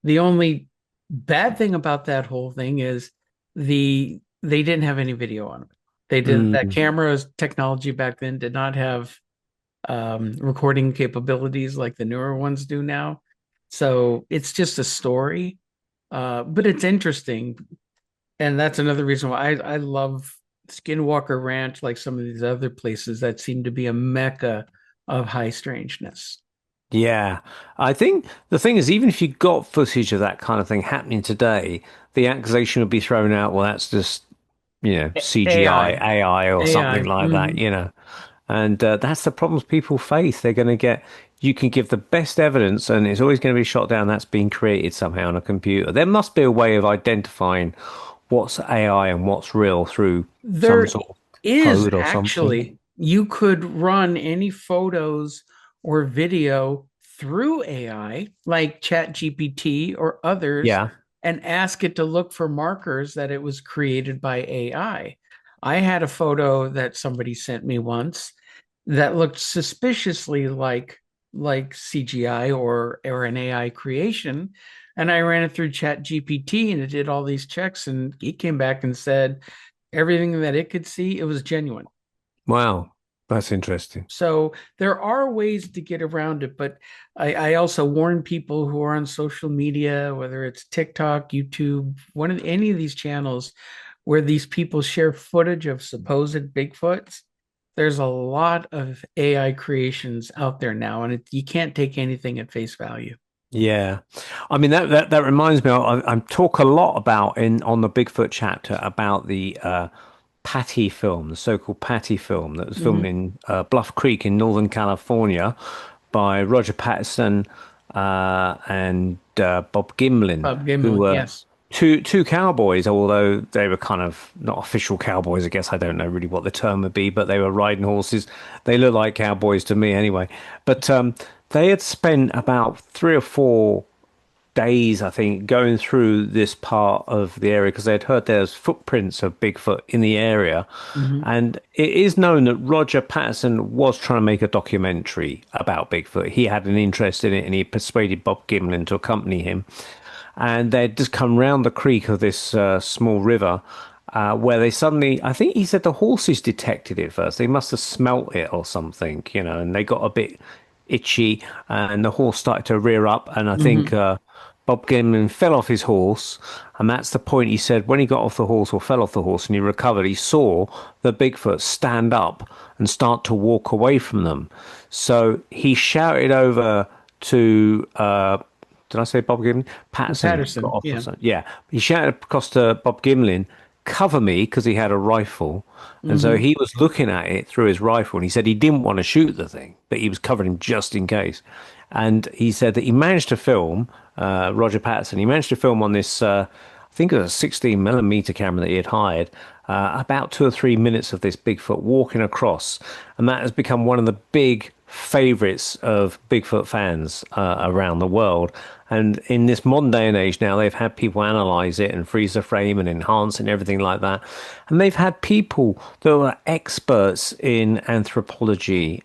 Speaker 1: The only bad thing about that whole thing is they didn't have any video on it. They didn't that
Speaker 2: Mm.
Speaker 1: camera's technology back then did not have recording capabilities like the newer ones do now. So it's just a story, but it's interesting, and that's another reason why I love Skinwalker Ranch, like some of these other places that seem to be a mecca of high strangeness.
Speaker 2: Yeah, I think the thing is, even if you got footage of that kind of thing happening today, the accusation would be thrown out. Well, that's just, CGI,
Speaker 1: AI,
Speaker 2: AI, or something
Speaker 1: AI.
Speaker 2: like that,
Speaker 1: Mhm.
Speaker 2: And that's the problems people face. They're going to get, you can give the best evidence, and it's always going to be shot down. That's being created somehow on a computer. There must be a way of identifying what's AI and what's real through some
Speaker 1: There
Speaker 2: sort of
Speaker 1: is
Speaker 2: code or something.
Speaker 1: actually, you could run any photos or video through AI, like ChatGPT or others,
Speaker 2: Yeah.
Speaker 1: and ask it to look for markers that it was created by AI. I had a photo that somebody sent me once that looked suspiciously like CGI or an AI creation. And I ran it through ChatGPT and it did all these checks, and he came back and said everything that it could see, it was genuine.
Speaker 2: Wow. That's interesting.
Speaker 1: So there are ways to get around it, but I also warn people who are on social media, whether it's TikTok, YouTube, any of these channels where these people share footage of supposed Bigfoots. There's a lot of AI creations out there now, and you can't take anything at face value.
Speaker 2: Yeah, I mean that reminds me. I talk a lot about in on the Bigfoot chapter about the Patty film, the so-called Patty film that was filmed
Speaker 1: Mhm.
Speaker 2: in Bluff Creek in Northern California by Roger Patterson and Bob Gimlin,
Speaker 1: Bob
Speaker 2: who
Speaker 1: Gimlin,
Speaker 2: were
Speaker 1: yes.
Speaker 2: two cowboys, although they were kind of not official cowboys. I guess I don't know really what the term would be, but they were riding horses. They look like cowboys to me anyway. But they had spent about 3 or 4 days, I think, going through this part of the area because they'd heard there's footprints of Bigfoot in the area.
Speaker 1: Hmm.
Speaker 2: And it is known that Roger Patterson was trying to make a documentary about Bigfoot. He had an interest in it and he persuaded Bob Gimlin to accompany him. And they'd just come round the creek of this small river where they suddenly, I think he said the horses detected it first. They must have smelt it or something, and they got a bit itchy and the horse started to rear up. And I think
Speaker 1: Hmm.
Speaker 2: Bob Gimlin fell off his horse. And that's the point he said when he got off the horse or fell off the horse and he recovered, he saw the Bigfoot stand up and start to walk away from them. So he shouted over to did I say Bob Gimlin? Patterson got
Speaker 1: Patterson,
Speaker 2: off or
Speaker 1: yeah.
Speaker 2: something. Yeah. He shouted across to Bob Gimlin, cover me, because he had a rifle. And so
Speaker 1: Hmm.
Speaker 2: he was looking at it through his rifle and he said he didn't want to shoot the thing, but he was covering him just in case. And he said that he managed to film, Roger Patterson, he managed to film on this, I think it was a 16 millimeter camera that he had hired, about 2 or 3 minutes of this Bigfoot walking across. And that has become one of the big favorites of Bigfoot fans around the world. And in this modern day and age now, they've had people analyze it and freeze the frame and enhance and everything like that. And they've had people that were experts in anthropology.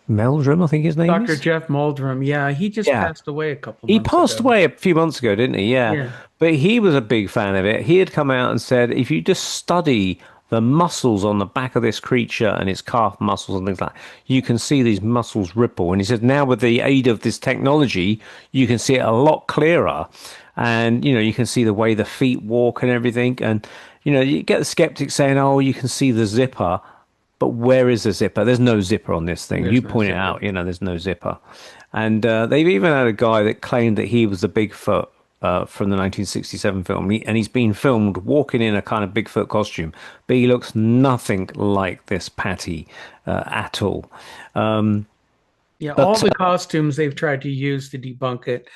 Speaker 2: Meldrum, I think his name
Speaker 1: Dr.
Speaker 2: is.
Speaker 1: Jeff Muldrum, yeah, he just
Speaker 2: Yeah.
Speaker 1: passed away a couple
Speaker 2: He
Speaker 1: months
Speaker 2: passed
Speaker 1: ago.
Speaker 2: away a few months ago, didn't he? Yeah.
Speaker 1: Yeah,
Speaker 2: But he was a big fan of it. He had come out and said, if you just study the muscles on the back of this creature and its calf muscles and things like that, you can see these muscles ripple. And he said, now with the aid of this technology, you can see it a lot clearer. And, you can see the way the feet walk and everything. And, you get the skeptics saying, oh, you can see the zipper. But where is the zipper? There's no zipper on this thing. You
Speaker 1: there's no
Speaker 2: point it out,
Speaker 1: zipper.
Speaker 2: there's no zipper. And they've even had a guy that claimed that he was the Bigfoot from the 1967 film. And he's been filmed walking in a kind of Bigfoot costume, but he looks nothing like this Patty at all.
Speaker 1: Yeah, all
Speaker 2: But
Speaker 1: the costumes they've tried to use to debunk it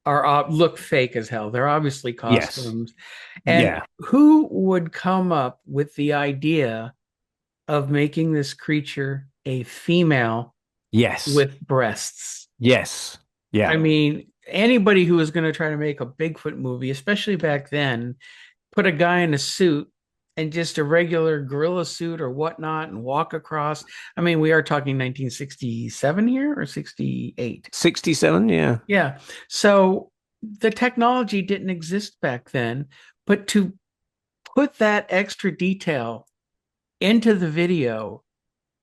Speaker 1: are look fake as hell. They're obviously
Speaker 2: yes,
Speaker 1: costumes. And
Speaker 2: yeah,
Speaker 1: who would come up with the idea of making this creature a female
Speaker 2: yes,
Speaker 1: with breasts?
Speaker 2: yes,
Speaker 1: I
Speaker 2: yeah.
Speaker 1: mean, anybody who was going to try to make a Bigfoot movie, especially back then, put a guy in a suit and just a regular gorilla suit or whatnot and walk across. I mean, we are talking 1967 here or 68.
Speaker 2: 67, yeah.
Speaker 1: Yeah. So the technology didn't exist back then, but to put that extra detail into the video,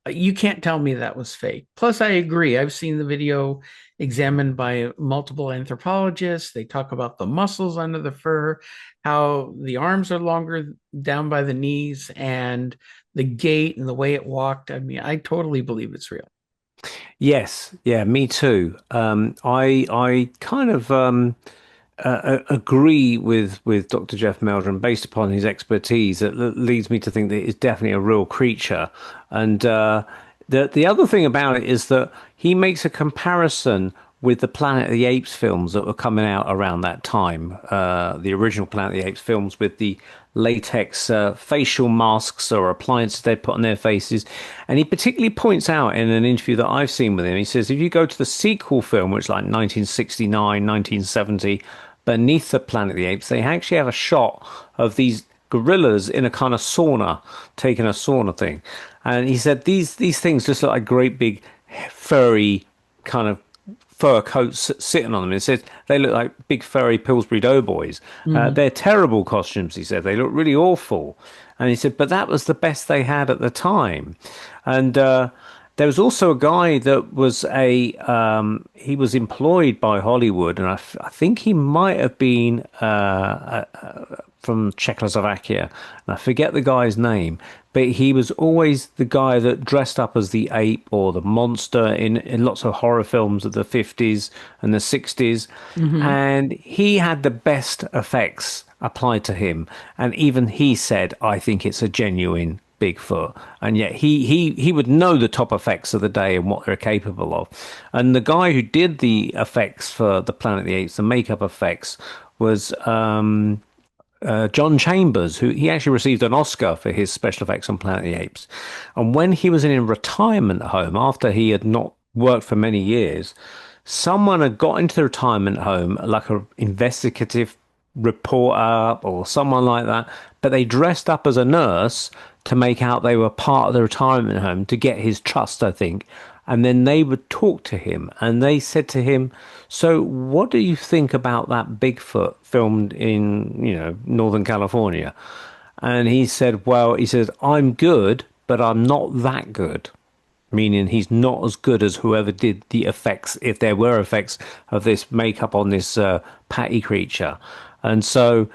Speaker 1: you can't tell me that was fake. Plus, I agree. I've seen the video examined by multiple anthropologists. They talk about the muscles under the fur, how the arms are longer down by the knees, and the gait and the way it walked. I mean, I totally believe it's real.
Speaker 2: Yes, yeah, me too. I kind of agree with Dr. Jeff Meldrum based upon his expertise. That leads me to think that it's definitely a real creature. And the other thing about it is that he makes a comparison with the Planet of the Apes films that were coming out around that time. The original Planet of the Apes films with the latex facial masks or appliances they put on their faces. And he particularly points out in an interview that I've seen with him, he says, if you go to the sequel film, which is like 1969, 1970, beneath the Planet of the Apes, they actually have a shot of these gorillas in a kind of sauna, taking a sauna thing. And he said these things just look like great big furry kind of fur coats sitting on them. It says they look like big furry Pillsbury Doughboys.
Speaker 1: Mhm.
Speaker 2: They're terrible costumes, he said. They look really awful. And he said, but that was the best they had at the time. And there was also a guy that was he was employed by Hollywood, and I think he might have been from Czechoslovakia, and I forget the guy's name, but he was always the guy that dressed up as the ape or the monster in lots of horror films of the 50s and the 60s,
Speaker 1: Mhm.
Speaker 2: and he had the best effects applied to him, and even he said, I think it's a genuine Bigfoot, and yet he would know the top effects of the day and what they're capable of. And the guy who did the effects for the Planet of the Apes, the makeup effects, was John Chambers, who he actually received an Oscar for his special effects on Planet of the Apes. And when he was in a retirement home after he had not worked for many years, someone had got into the retirement home like a investigative reporter or someone like that, but they dressed up as a nurse to make out they were part of the retirement home to get his trust, I think. And then they would talk to him and they said to him, so what do you think about that Bigfoot filmed in, Northern California? And he said, well, he says, I'm good, but I'm not that good, meaning he's not as good as whoever did the effects, if there were effects of this makeup on this patty creature. And so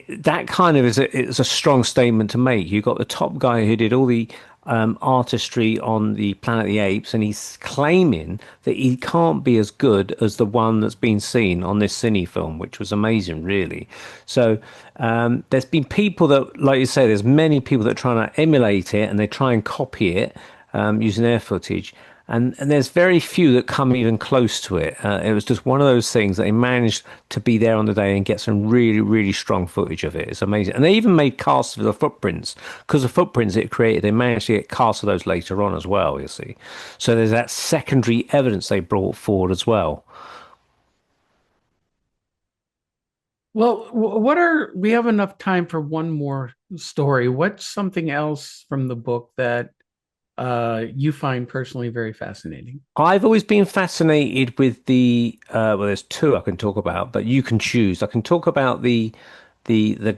Speaker 2: that kind of is a strong statement to make. You've got the top guy who did all the artistry on the Planet of the Apes, and he's claiming that he can't be as good as the one that's been seen on this cine film, which was amazing, really. So there's been people that, like you say, there's many people that are trying to emulate it and they try and copy it using their footage. And there's very few that come even close to it. It was just one of those things that they managed to be there on the day and get some really, really strong footage of it. It's amazing. And they even made casts of the footprints. Because the footprints it created, they managed to get casts of those later on as well, you see. So there's that secondary evidence they brought forward as well.
Speaker 1: Well, we have enough time for one more story. What's something else from the book that you find personally very fascinating?
Speaker 2: I've always been fascinated with well, there's two I can talk about, but you can choose. I can talk about the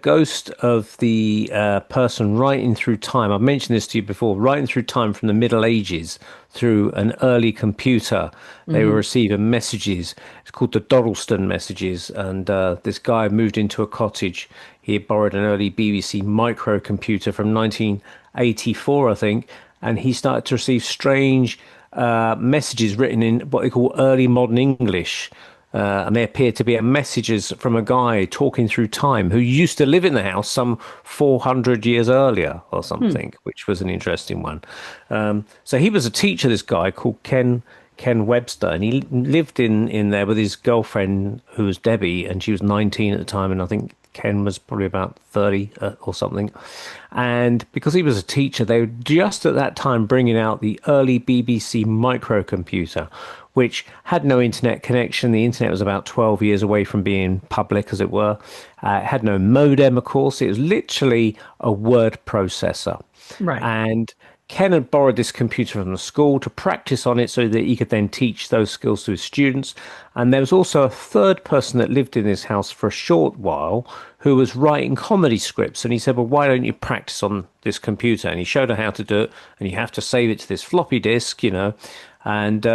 Speaker 2: ghost of the person writing through time. I've mentioned this to you before, writing through time from the Middle Ages through an early computer. They were
Speaker 1: Hmm.
Speaker 2: receiving messages. It's called the Doddleston messages. And this guy moved into a cottage. He had borrowed an early BBC microcomputer from 1984, I think, and he started to receive strange messages written in what they call early modern English. And they appear to be messages from a guy talking through time who used to live in the house some 400 years earlier or
Speaker 1: Hmm.
Speaker 2: something, which was an interesting one. So he was a teacher, this guy called Ken Webster, and he lived in there with his girlfriend who was Debbie, and she was 19 at the time, and I think Ken was probably about 30 or something. And because he was a teacher, they were just at that time bringing out the early BBC microcomputer, which had no internet connection. The internet was about 12 years away from being public, as it were. It had no modem, of course. It was literally a word processor.
Speaker 1: Right.
Speaker 2: And Ken had borrowed this computer from the school to practice on it so that he could then teach those skills to his students. And there was also a third person that lived in this house for a short while who was writing comedy scripts. And he said, well, why don't you practice on this computer? And he showed her how to do it. And you have to save it to this floppy disk, and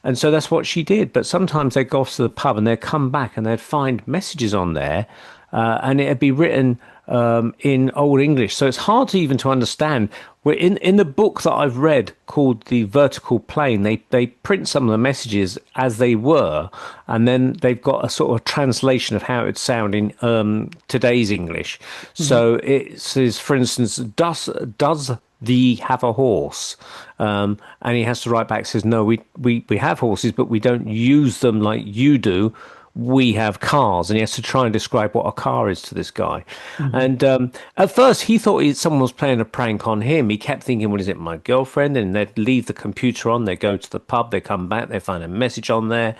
Speaker 2: and so that's what she did. But sometimes they'd go off to the pub and they'd come back and they'd find messages on there, and it'd be written in Old English. So it's hard to even to understand. We're in the book that I've read called The Vertical Plane, they print some of the messages as they were, and then they've got a sort of translation of how it would sound in today's English.
Speaker 1: Mhm.
Speaker 2: So it says, for instance, does thee have a horse? And he has to write back, says, no, we have horses, but we don't use them like you do. We have cars. And he has to try and describe what a car is to this guy.
Speaker 1: Mhm.
Speaker 2: And at first, he thought someone was playing a prank on him. He kept thinking, well, is it my girlfriend? And they'd leave the computer on. They go to the pub. They come back. They find a message on there.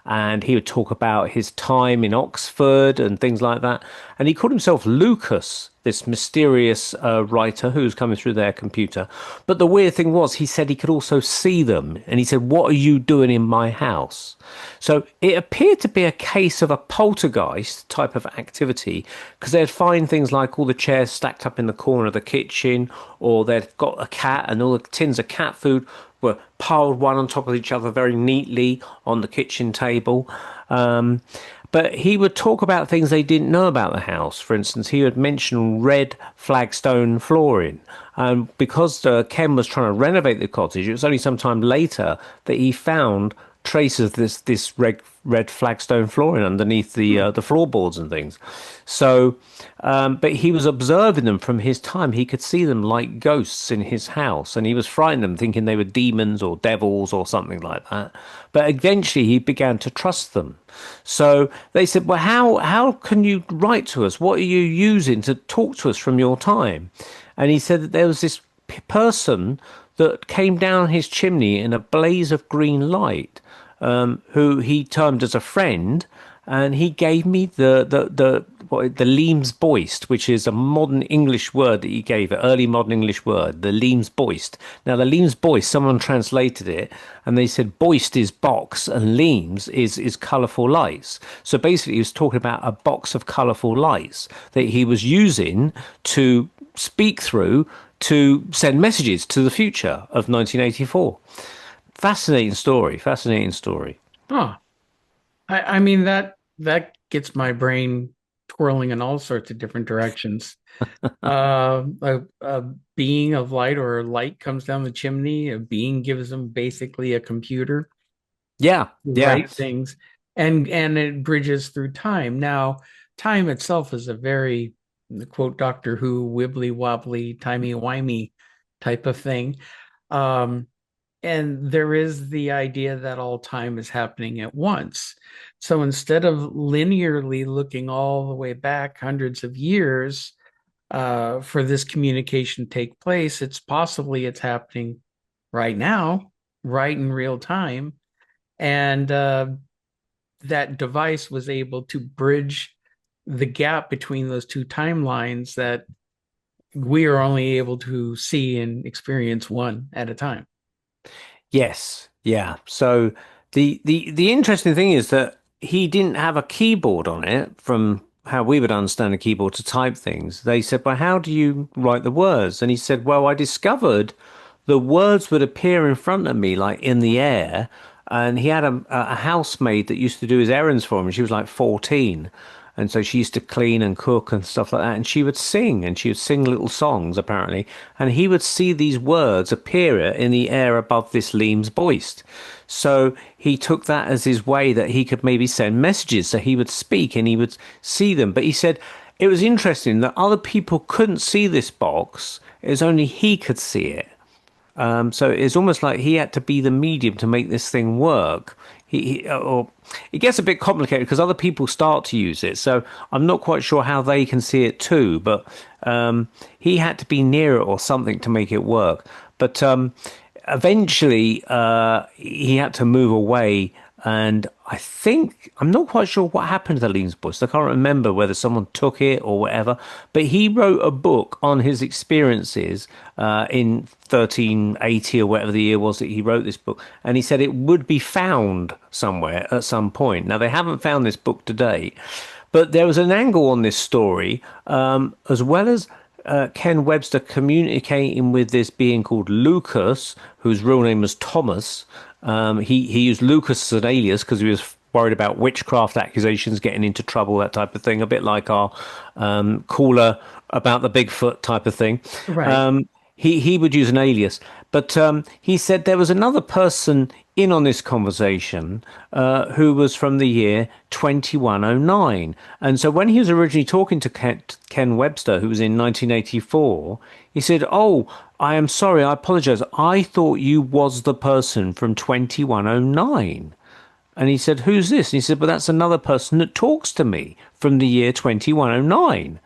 Speaker 2: And he would talk about his time in Oxford and things like that. And he called himself Lucas, this mysterious writer who was coming through their computer. But the weird thing was, he said he could also see them. And he said, what are you doing in my house? So it appeared to be a case of a poltergeist type of activity, because they'd find things like all the chairs stacked up in the corner of the kitchen, or they'd got a cat and all the tins of cat food were piled one on top of each other very neatly on the kitchen table. Um, but he would talk about things they didn't know about the house. For instance, he would mention red flagstone flooring. Because Ken was trying to renovate the cottage, it was only some time later that he found traces of this red flagstone flooring underneath the floorboards and things. So, but he was observing them from his time. He could see them like ghosts in his house, and he was frightening them, thinking they were demons or devils or something like that. But eventually, he began to trust them. So they said, "Well, how can you write to us? What are you using to talk to us from your time?" And he said that there was this person that came down his chimney in a blaze of green light, who he termed as a friend, and he gave me the Leams Boist, which is a modern English word that he gave, an early modern English word, the Leams Boist. Now, the Leams Boist, someone translated it, and they said Boist is box and Leams is colourful lights. So basically, he was talking about a box of colourful lights that he was using to speak through to send messages to the future of 1984. Fascinating story. Fascinating story.
Speaker 1: Huh. I mean that gets my brain twirling in all sorts of different directions. A being of light or light comes down the chimney. A being gives them basically a computer
Speaker 2: Yeah.
Speaker 1: to
Speaker 2: Yeah.
Speaker 1: write things, and it bridges through time. Now, time itself is a very, quote Doctor Who, wibbly wobbly, timey wimey type of thing. Um, and there is the idea that all time is happening at once. So instead of linearly looking all the way back hundreds of years for this communication to take place, it's happening right now, right in real time. And that device was able to bridge the gap between those two timelines that we are only able to see and experience one at a time.
Speaker 2: Yes, yeah. So the interesting thing is that he didn't have a keyboard on it from how we would understand a keyboard to type things. They said, "Well, how do you write the words?" And he said, "Well, I discovered the words would appear in front of me like in the air." And he had a housemaid that used to do his errands for him. She was like 14. And so she used to clean and cook and stuff like that. And she would sing, and she would sing little songs, apparently. And he would see these words appear in the air above this Leams Boist. So he took that as his way that he could maybe send messages. So he would speak and he would see them. But he said it was interesting that other people couldn't see this box. It was only he could see it. So it's almost like he had to be the medium to make this thing work. Or it gets a bit complicated because other people start to use it. So I'm not quite sure how they can see it too. But he had to be near it or something to make it work. But eventually, he had to move away. And I think I'm not quite sure what happened to the Leans Boys. I can't remember whether someone took it or whatever. But he wrote a book on his experiences in 1380 or whatever the year was that he wrote this book. And he said it would be found somewhere at some point. Now, they haven't found this book to date. But there was an angle on this story, as well as Ken Webster communicating with this being called Lucas, whose real name was Thomas. He used Lucas as an alias because he was worried about witchcraft accusations, getting into trouble, that type of thing. A bit like our caller about the Bigfoot type of thing.
Speaker 1: Right.
Speaker 2: He would use an alias, but he said there was another person in on this conversation who was from the year 2109. And so when he was originally talking to Ken Webster, who was in 1984, he said, "Oh, I am sorry, I apologize. I thought you was the person from 2109." And he said, "Who's this?" And he said, "But that's another person that talks to me from the year 2109.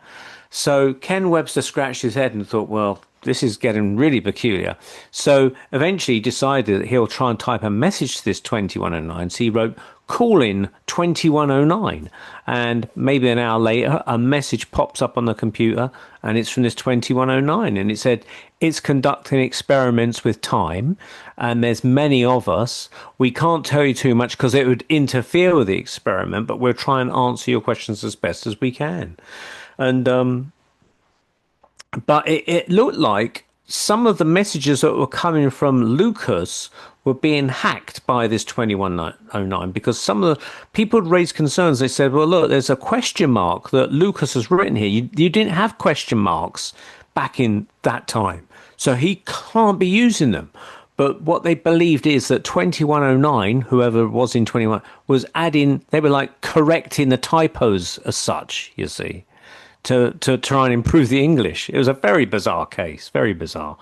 Speaker 2: So Ken Webster scratched his head and thought, well, this is getting really peculiar. So eventually he decided that he'll try and type a message to this 2109. So he wrote, "Call in 2109." And maybe an hour later, a message pops up on the computer and it's from this 2109. And it said, "It's conducting experiments with time. And there's many of us. We can't tell you too much because it would interfere with the experiment, but we'll try and answer your questions as best as we can." And but it looked like some of the messages that were coming from Lucas were being hacked by this 2109 because some of the people had raised concerns. They said, "Well, look, there's a question mark that Lucas has written here. You didn't have question marks back in that time, so he can't be using them." But what they believed is that 2109, whoever was in 21, was adding, they were like correcting the typos as such, you see, to try and improve the English. It was a very bizarre case, very bizarre.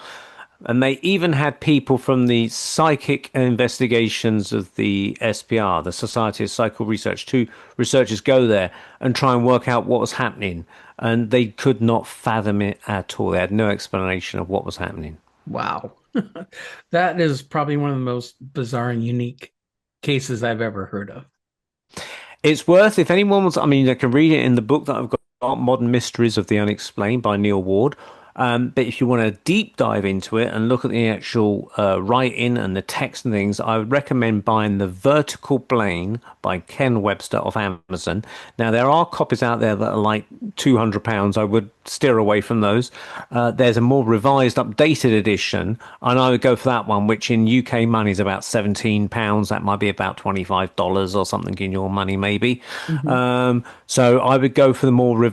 Speaker 2: And they even had people from the psychic investigations of the SPR, the Society of Psychical Research, two researchers go there and try and work out what was happening. And they could not fathom it at all. They had no explanation of what was happening.
Speaker 1: Wow. That is probably one of the most bizarre and unique cases I've ever heard of.
Speaker 2: It's worth, if anyone wants, I mean, they can read it in the book that I've got, Modern Mysteries of the Unexplained by Neil Ward. But if you want to deep dive into it and look at the actual writing and the text and things, I would recommend buying The Vertical Plane by Ken Webster of Amazon. Now, there are copies out there that are like £200. I would steer away from those. There's a more revised, updated edition, and I would go for that one, which in UK money is about £17. That might be about $25 or something in your money, maybe.
Speaker 1: Mhm.
Speaker 2: So I would go for the more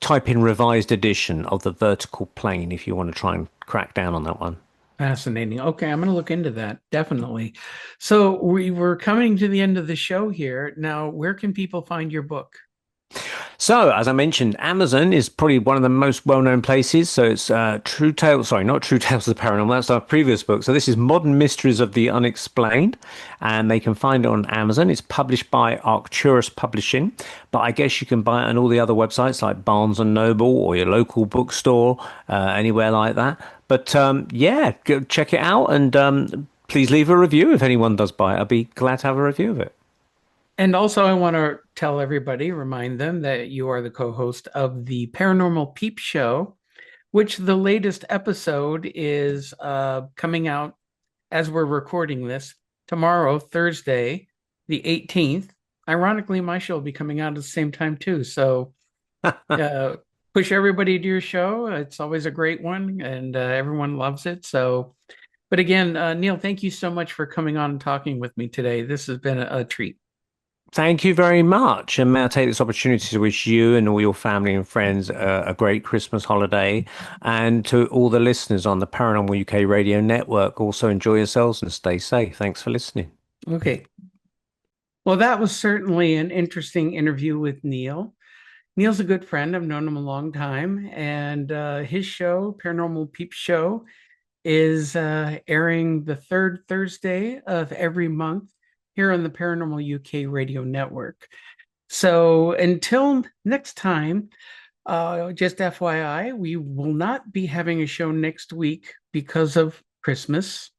Speaker 2: type in revised edition of The Vertical Plane if you want to try and crack down on that one.
Speaker 1: Fascinating. Okay, I'm going to look into that. Definitely. So we were coming to the end of the show here. Now, where can people find your book?
Speaker 2: So, as I mentioned, Amazon is probably one of the most well-known places. So it's True Tales, sorry, not True Tales of the Paranormal. That's our previous book. So this is Modern Mysteries of the Unexplained, and they can find it on Amazon. It's published by Arcturus Publishing, but I guess you can buy it on all the other websites like Barnes and Noble or your local bookstore, anywhere like that. But yeah, go check it out and please leave a review if anyone does buy it. I'll be glad to have a review of it.
Speaker 1: And also, I want to tell everybody, remind them that you are the co-host of the Paranormal Peep Show, which the latest episode is coming out as we're recording this tomorrow, Thursday, the 18th. Ironically, my show will be coming out at the same time too. So uh, push everybody to your show. It's always a great one, and everyone loves it. So, but again, Neil, thank you so much for coming on and talking with me today. This has been a treat.
Speaker 2: Thank you very much. And may I take this opportunity to wish you and all your family and friends a great Christmas holiday. And to all the listeners on the Paranormal UK Radio Network, also enjoy yourselves and stay safe. Thanks for listening.
Speaker 1: Okay. Well, that was certainly an interesting interview with Neil. Neil's a good friend. I've known him a long time, and his show, Paranormal Peep Show, is airing the third Thursday of every month here on the Paranormal UK Radio Network. So until next time, just FYI, we will not be having a show next week because of Christmas,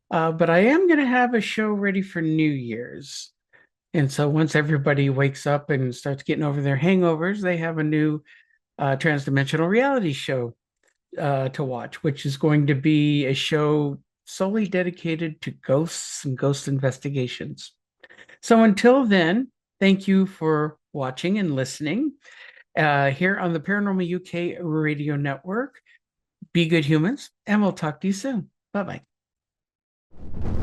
Speaker 1: but I am going to have a show ready for New Year's. And so once everybody wakes up and starts getting over their hangovers, they have a new transdimensional reality show to watch, which is going to be a show solely dedicated to ghosts and ghost investigations. So until then, thank you for watching and listening here on the Paranormal UK Radio Network. Be good humans, and we'll talk to you soon. Bye bye.